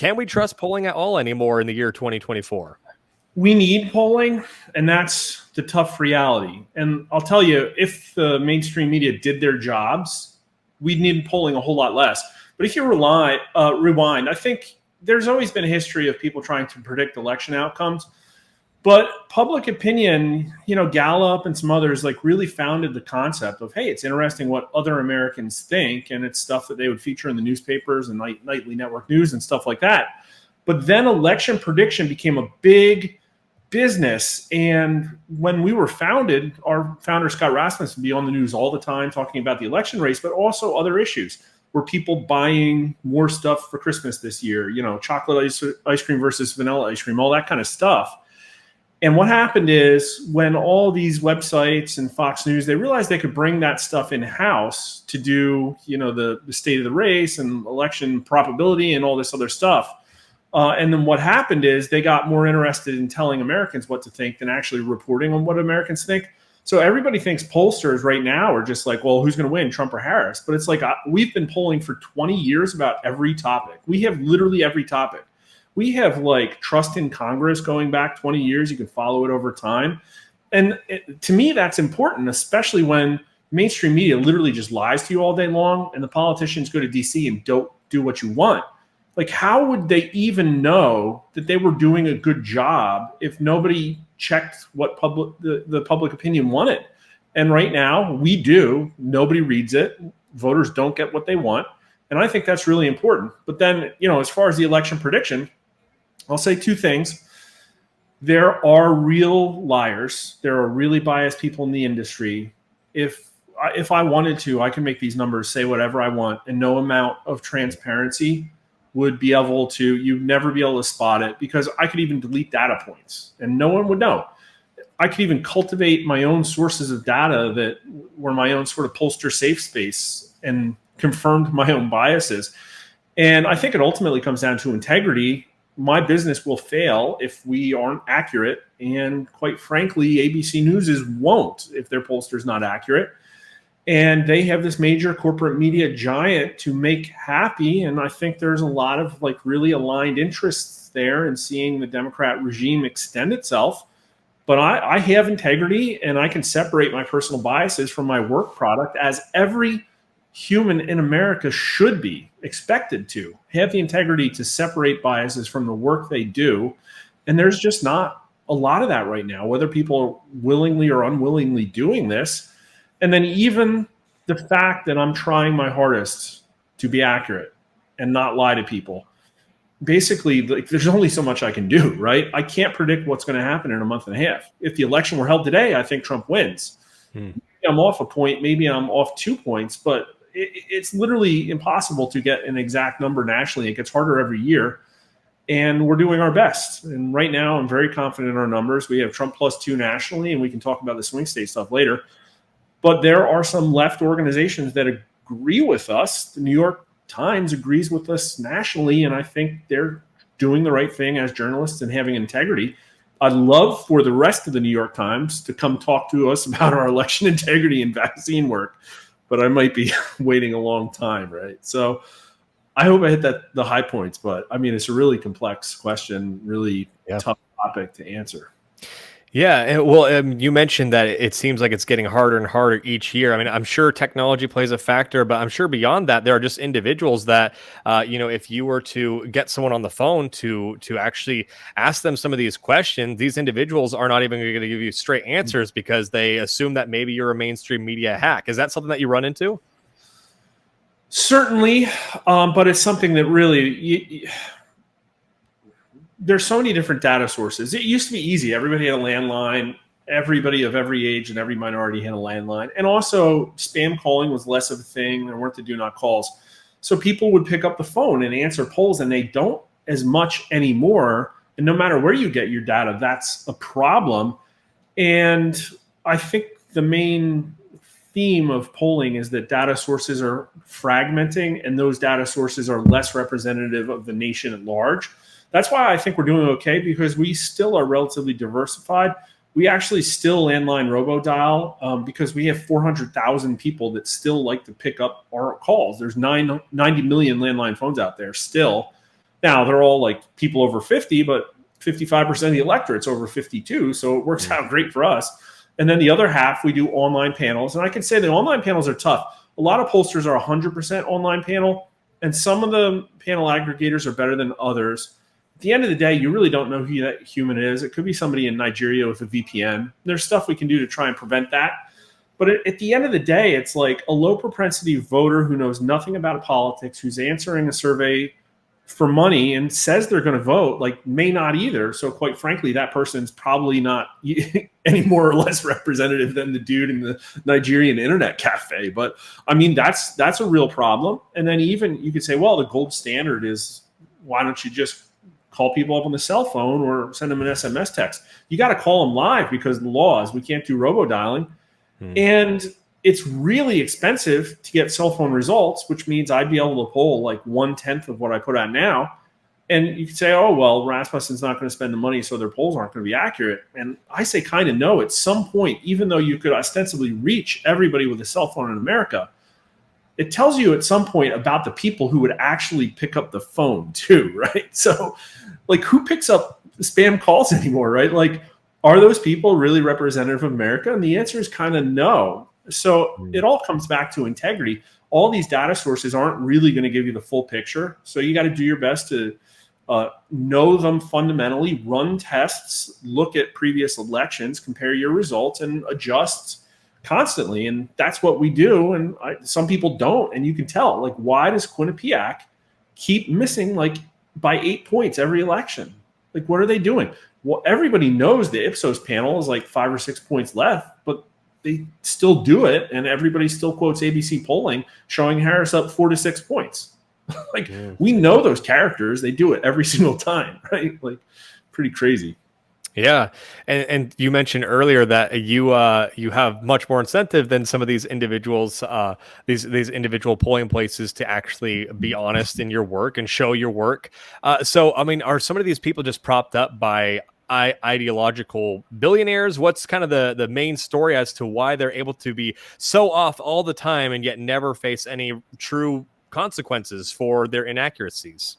can we trust polling at all anymore in the year 2024? We need polling, and that's the tough reality. And I'll tell you, if the mainstream media did their jobs, we'd need polling a whole lot less. But if you rewind, I think there's always been a history of people trying to predict election outcomes. But public opinion, Gallup and some others really founded the concept of, hey, it's interesting what other Americans think, and it's stuff that they would feature in the newspapers and nightly network news and stuff like that. But then election prediction became a big business. And when we were founded, our founder, Scott Rasmussen, would be on the news all the time talking about the election race, but also other issues. Were people buying more stuff for Christmas this year? Chocolate ice cream versus vanilla ice cream, all that kind of stuff. And what happened is when all these websites and Fox News, they realized they could bring that stuff in-house to do, the state of the race and election probability and all this other stuff. And then what happened is they got more interested in telling Americans what to think than actually reporting on what Americans think. So everybody thinks pollsters right now are just like, well, who's going to win, Trump or Harris? But it's like we've been polling for 20 years about every topic. We have literally every topic. We have trust in Congress going back 20 years. You can follow it over time. And to me, that's important, especially when mainstream media literally just lies to you all day long and the politicians go to DC and don't do what you want. How would they even know that they were doing a good job if nobody checked what the public opinion wanted? And right now, we do. Nobody reads it. Voters don't get what they want. And I think that's really important. But then, as far as the election prediction, I'll say two things. There are real liars. There are really biased people in the industry. If I wanted to, I can make these numbers say whatever I want, and no amount of transparency would be able to, you'd never be able to spot it, because I could even delete data points and no one would know. I could even cultivate my own sources of data that were my own sort of pollster safe space and confirmed my own biases. And I think it ultimately comes down to integrity. My business will fail if we aren't accurate. And quite frankly, ABC News won't if their pollster's not accurate. And they have this major corporate media giant to make happy. And I think there's a lot of really aligned interests there in seeing the Democrat regime extend itself. But I have integrity, and I can separate my personal biases from my work product, as every human in America should be expected to have the integrity to separate biases from the work they do. And there's just not a lot of that right now, whether people are willingly or unwillingly doing this. And then even the fact that I'm trying my hardest to be accurate and not lie to people, basically, there's only so much I can do, right? I can't predict what's going to happen in a month and a half. If the election were held today, I think Trump wins. Maybe I'm off a point, maybe I'm off 2 points, but it's literally impossible to get an exact number nationally. It gets harder every year, and we're doing our best. And right now, I'm very confident in our numbers. We have Trump +2 nationally, and we can talk about the swing state stuff later. But there are some left organizations that agree with us. The New York Times agrees with us nationally, and I think they're doing the right thing as journalists and having integrity. I'd love for the rest of the New York Times to come talk to us about our election integrity and vaccine work, but I might be waiting a long time, right? So I hope I hit the high points, but I mean, it's a really complex question, really tough topic to answer. Yeah, well, you mentioned that it seems like it's getting harder and harder each year. I mean, I'm sure technology plays a factor, but I'm sure beyond that, there are just individuals that, if you were to get someone on the phone to actually ask them some of these questions, these individuals are not even going to give you straight answers because they assume that maybe you're a mainstream media hack. Is that something that you run into? Certainly, but it's something that really... there's so many different data sources. It used to be easy. Everybody had a landline. Everybody of every age and every minority had a landline. And also spam calling was less of a thing. There weren't the do not calls. So people would pick up the phone and answer polls, and they don't as much anymore. And no matter where you get your data, that's a problem. And I think the main theme of polling is that data sources are fragmenting, and those data sources are less representative of the nation at large. That's why I think we're doing okay, because we still are relatively diversified. We actually still landline robodial because we have 400,000 people that still like to pick up our calls. There's 90 million landline phones out there still. Now, they're all like people over 50, but 55% of the electorate's over 52, so it works out great for us. And then the other half, we do online panels. And I can say the online panels are tough. A lot of pollsters are 100% online panel, and some of the panel aggregators are better than others. At the end of the day, you really don't know who that human is. It could be somebody in Nigeria with a VPN. There's stuff we can do to try and prevent that. But at the end of the day, it's like a low propensity voter who knows nothing about politics, who's answering a survey for money and says they're going to vote, like may not either. So quite frankly, that person's probably not any more or less representative than the dude in the Nigerian internet cafe. But I mean, that's a real problem. And then even you could say, well, the gold standard is, why don't you just call people up on the cell phone or send them an SMS text? You got to call them live because the laws, we can't do robo-dialing. And it's really expensive to get cell phone results, which means I'd be able to poll like 1/10 of what I put out now. And you could say, oh, well, Rasmussen's not going to spend the money, so their polls aren't going to be accurate. And I say kind of no. At some point, even though you could ostensibly reach everybody with a cell phone in America, it tells you at some point about the people who would actually pick up the phone too, right? So like who picks up spam calls anymore, right? Like, are those people really representative of America? And the answer is kind of no. So it all comes back to integrity. All these data sources aren't really going to give you the full picture. So you got to do your best to know them fundamentally, run tests, look at previous elections, compare your results, and adjust constantly. And that's what we do. And some people don't. And you can tell, like, why does Quinnipiac keep missing like by 8 points every election? Like, what are they doing? Well, everybody knows the Ipsos panel is like 5 or 6 points left, but they still do it, and everybody still quotes ABC polling showing Harris up 4 to 6 points. Like, we know those characters; they do it every single time, right? Like, pretty crazy. Yeah, and you mentioned earlier that you have much more incentive than some of these individuals, these individual polling places to actually be honest in your work and show your work. So, I mean, are some of these people just propped up by ideological billionaires? What's kind of the main story as to why they're able to be so off all the time and yet never face any true consequences for their inaccuracies?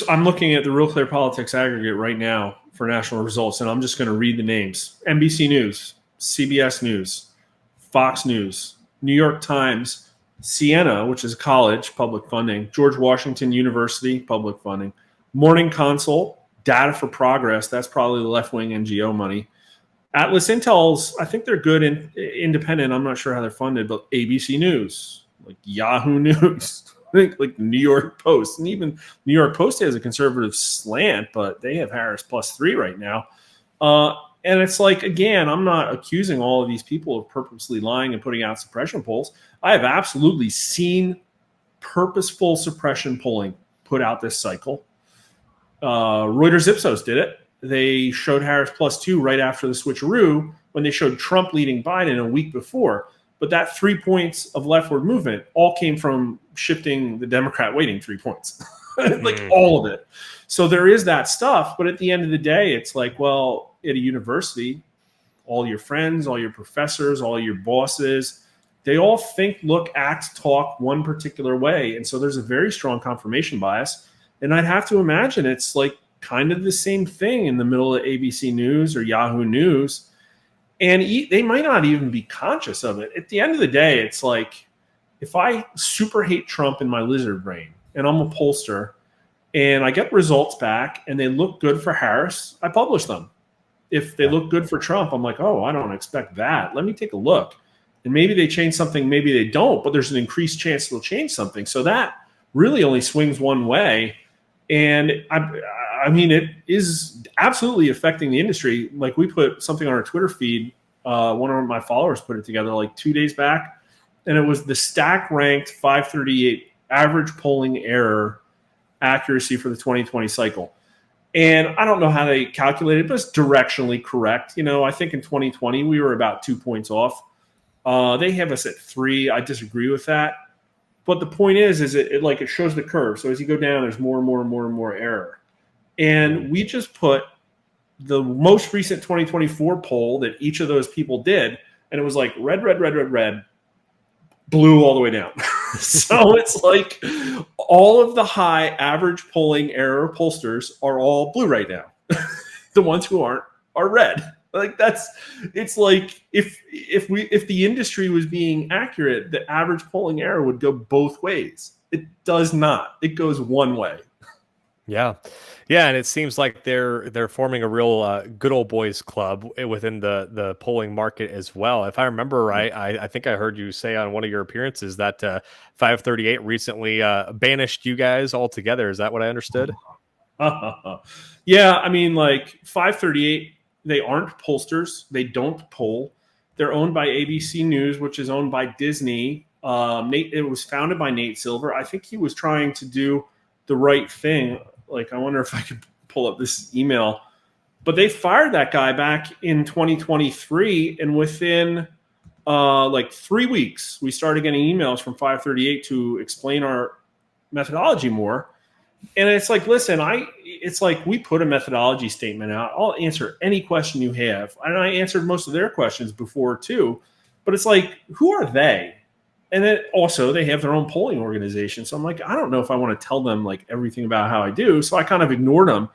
I'm looking at the Real Clear Politics aggregate right now for national results, and I'm just going to read the names: NBC News, CBS News, Fox News, New York Times, Siena, which is college, public funding, George Washington University, public funding, Morning Consult, Data for Progress, that's probably the left-wing NGO money. Atlas Intel's, I think they're good and independent. I'm not sure how they're funded, but ABC News, like Yahoo News, like New York Post. And even New York Post has a conservative slant, but they have Harris +3 right now. And it's like, again, I'm not accusing all of these people of purposely lying and putting out suppression polls. I have absolutely seen purposeful suppression polling put out this cycle. Reuters Ipsos did it. They showed Harris +2 right after the switcheroo when they showed Trump leading Biden a week before. But that 3 points of leftward movement all came from shifting the Democrat weighting 3 points, like all of it. So there is that stuff. But at the end of the day, it's like, well, at a university, all your friends, all your professors, all your bosses, they all think, look, act, talk one particular way. And so there's a very strong confirmation bias. And I'd have to imagine it's like kind of the same thing in the middle of ABC News or Yahoo News. And they might not even be conscious of it. At the end of the day, it's like, if I super hate Trump in my lizard brain and I'm a pollster and I get results back and they look good for Harris, I publish them. If they look good for Trump, I'm like, oh, I don't expect that. Let me take a look. And maybe they change something, maybe they don't, but there's an increased chance they'll change something. So that really only swings one way. And I mean, it is absolutely affecting the industry. Like, we put something on our Twitter feed. One of my followers put it together like 2 days back, and it was the stack ranked 538 average polling error accuracy for the 2020 cycle. And I don't know how they calculated it, but it's directionally correct. You know, I think in 2020 we were about 2 points off. They have us at 3. I disagree with that. But the point is it shows the curve. So as you go down, there's more and more and more and more error. And we just put the most recent 2024 poll that each of those people did, and it was like red, red, red, red, red, blue all the way down. So it's like all of the high average polling error pollsters are all blue right now. The ones who aren't are red. Like it's like if the industry was being accurate, the average polling error would go both ways. It does not. It goes one way. Yeah, yeah, and it seems like they're forming a real good old boys club within the polling market as well. If I remember right, I think I heard you say on one of your appearances that 538 recently banished you guys altogether. Is that what I understood? Yeah, I mean, like 538, they aren't pollsters. They don't poll. They're owned by ABC News, which is owned by Disney. It was founded by Nate Silver. I think he was trying to do the right thing. Like, I wonder if I could pull up this email. But they fired that guy back in 2023, and within like 3 weeks, we started getting emails from 538 to explain our methodology more. And it's like, listen, it's like we put a methodology statement out. I'll answer any question you have. And I answered most of their questions before too. But it's like, who are they? And then also they have their own polling organization. So I'm like, I don't know if I want to tell them like everything about how I do. So I kind of ignored them.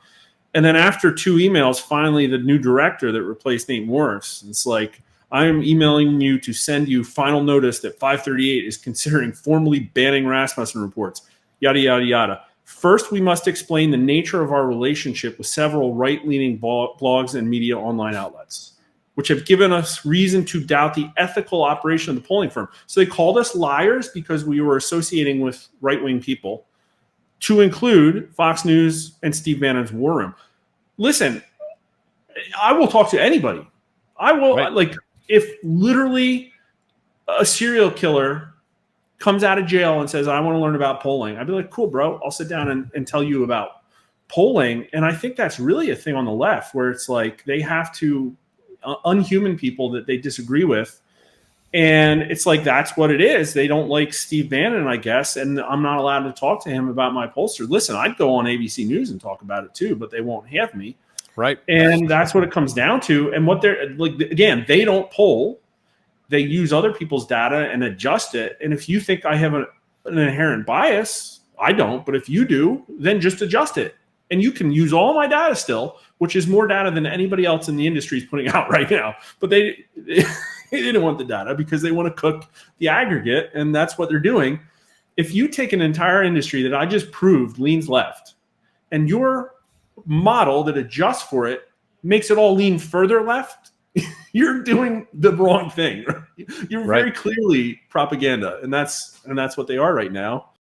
And then after 2 emails, finally the new director that replaced Nate Morris, it's like, I am emailing you to send you final notice that 538 is considering formally banning Rasmussen reports, yada, yada, yada. First, we must explain the nature of our relationship with several right-leaning blogs and media online outlets, which have given us reason to doubt the ethical operation of the polling firm. So they called us liars because we were associating with right-wing people, to include Fox News and Steve Bannon's War Room. Listen, I will talk to anybody. I will, Right. like, if literally a serial killer comes out of jail and says, I want to learn about polling, I'd be like, cool, bro, I'll sit down and tell you about polling. And I think that's really a thing on the left where it's like they have to unhuman people that they disagree with. And it's like, that's what it is. They don't like Steve Bannon, I guess. And I'm not allowed to talk to him about my pollster. Listen, I'd go on ABC News and talk about it too, but they won't have me. Right. And that's what it comes down to. And what they're like, again, they don't poll. They use other people's data and adjust it. And if you think I have an inherent bias, I don't. But if you do, then just adjust it. And you can use all my data still, which is more data than anybody else in the industry is putting out right now. But they didn't want the data because they want to cook the aggregate, and that's what they're doing. If you take an entire industry that I just proved leans left, and your model that adjusts for it makes it all lean further left, you're doing the wrong thing. You're Right. very clearly propaganda, and that's what they are right now.